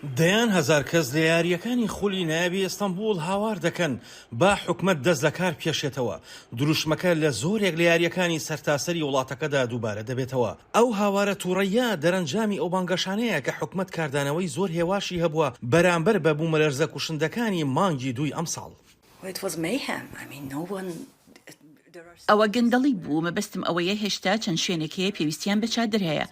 دەیان هەزار کەس لە یاریەکانی خولی نایابی ئەستەمبول هاوار دەکەن با حکومەت دەست لە کار پێشێتەوە. دروشمەکە لە زۆرێک لە یاریەکانی سەرتاسەری وڵاتەکەدا دووبارە دەبێتەوە. ئەو هاوارە تووڕەیە دەرەنجامی ئەو بانگەشانەیە کە حکومەت کاردانەوەی زۆر هێواشی هەبووە بەرامبەر بە بوومەلەرزە کوشندەکانی مانگی دووی ئەمساڵ. ئەوە گەندەڵی بوو. مەبەستم ئەوەیە هێشتا چەند شوێنێکەیە پێویستیان بە چادر هەیە.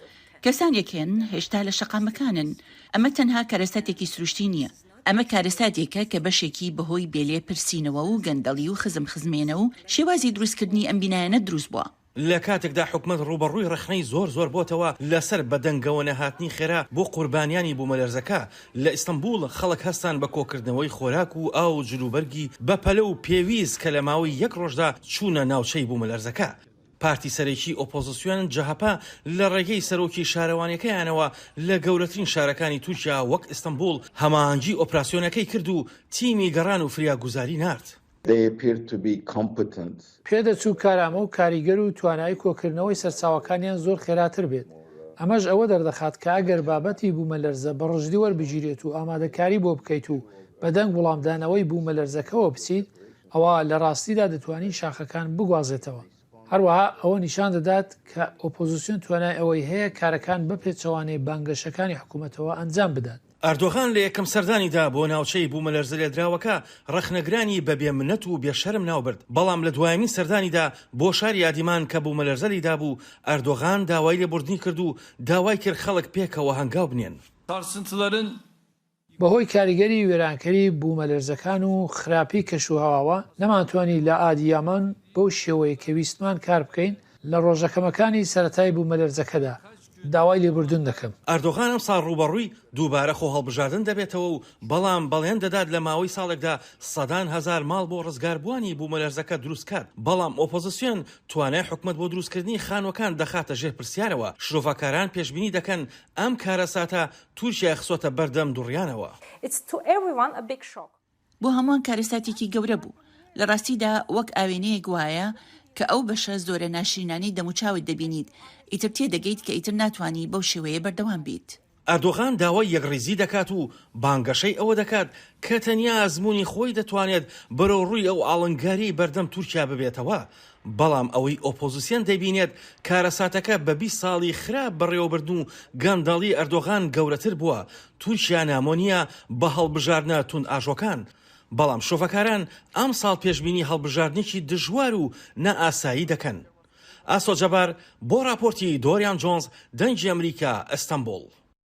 کەسانێکن هێشتا لە شەقامەکانن. ئەمە تەنها کارەساتێکی سروشتی نییە. ئەمە کارەساتێکە کە بەشێکی بەهۆی بێلێ پرسینەوە و گەندەڵی و خزمێنە و شێوازی دروستکردنی ئەم بینایەنە دروست بووە. لە کاتێکدا حکومەت ڕوبەڕووی ڕخنەی زۆر بۆتەوە لەسەر بەدەنگەوە نەهاتنی خێرا بۆ قوربانیانی بوومەلەرزەکە لە ئیستەمبول خەڵک هەستان بە کۆکردنەوەی خۆراک و ئاو جلوبەرگی بە پەلە و پێویست کە لە ماوەی یەک ڕۆژدا چوونە ناوچەی بوومەلەرزەکە. پارتی سەرەکی ئۆپۆزیسیۆن جەهەپا لە ڕێگەی سەرۆکی شارەوانیەکەیانەوە لە گەورەترین شارەکانی تورکیا وەک ئیستەمبول هەماهەنگی ئۆپراسیۆنەکەی کرد و تیمی گەڕان و فریاگوزاری نارد. پێدەچوو کارامە و کاریگەر و توانایی کۆکردنەوەی سەرچاوەکانیان زۆر خێراتر بێت. ئەمەش ئەوە دەردەخات کە ئەگەر بابەتی بوومەلەرزە بە ڕژدی وەربگیرێت و ئامادەکاری بۆ بکەیت و بەدەنگ وەڵامدانەوەی بوومەلەرزەکەەوە بچیت، ئەوە لە ڕاستیدا دەتوانین شاخەکان بگوازێتەوە. هەروەها ئەوە نیشان دەدات کە ئۆپۆزیسیۆن توانای ئەوەی هەیە کارەکان بە پێچەوانەی بانگەشەکانی حکوومەتەوە ئەنجام بدات. ئەردۆغان لە یەکەم سەردانیدا بۆ ناوچەی بوومەلەرزە لێدراوەکە ڕەخنەگرانی بە بێمنەت و بێشەرم ناوبرد. بەڵام لە دوایمین سەردانیدا بۆ شاری یادیمان کە بوومەلەرزە لیدا بوو ئەردۆغان داوای لێبوردنی کرد و داوای کرد خەڵک پێکەوە هەنگاو بنێن. بەهۆی کاریگەری وێرانکەری بوومەلەرزەکان و خراپی کەشوهاوە نەمانتوانی لە ئادیامان بەو شێوەیە کە ویستمان کار بکەین لە ڕۆژەکەمەکانی سەرەتای بوومەلەرزەکەدا. داوای لێبوردن دەکەم. ئەردۆغان ئەم ساڵ ڕوبەڕووی دووبارە خۆ هەڵبژاردن دەبێتەوە و بەڵام بەڵێن دەدات لە ماوەی ساڵێکدا سەدان هەزار ماڵ بۆ ڕزگاربووانی بوومەلەرزەکە دروست کات. بەڵام ئۆپۆزیسیۆن توانای حکومەت بۆ دروستکردنی خانوەکان دەخاتە ژێر پرسیارەوە. شرۆڤەکاران پێشبینی دەکەن ئەم کارەساتە تورکیا خسۆتە بەردەم دوڕیانەوە. بۆ هەمووان کارەساتێکی گەورە بوو. لە ڕاستیدا وەک ئاوێنەیەک وایە کە ئەو بەشە زۆرە ناشرینانی دەموچاوت دەبینیت، ئیتر تێدەگەیت کە ئیتر ناتوانانی بەو شێوەیە بەردەوام بیت. ئەردۆغان داوای یەکڕیزی دەکات و بانگەشەی ئەوە دەکات کە تەنیا ئەزمموی خۆی دەتوانێت بەرەو ڕووی ئەو ئاڵنگاری بەردەم تورکیا ببێتەوە. بەڵام ئەوەی ئۆپۆزیسیۆن دەبینێت کارەساتەکە بە 20 ساڵی خراپ بەڕێوەبردن و گەندەڵی ئەردۆغان گەورەتر بووە. تورکیا نامۆنیە بە هەڵبژاردنە تون ئاژۆکان. بەڵام شۆفەکاران ئەم ساڵ پێشبینی هەڵبژاردنێکی دژوار و نەئاسایی دەکەن. ئاسۆ جەبار بۆ راپۆرتی دۆریان جۆنز، دەنگی ئەمریکا، ئەستەمبول.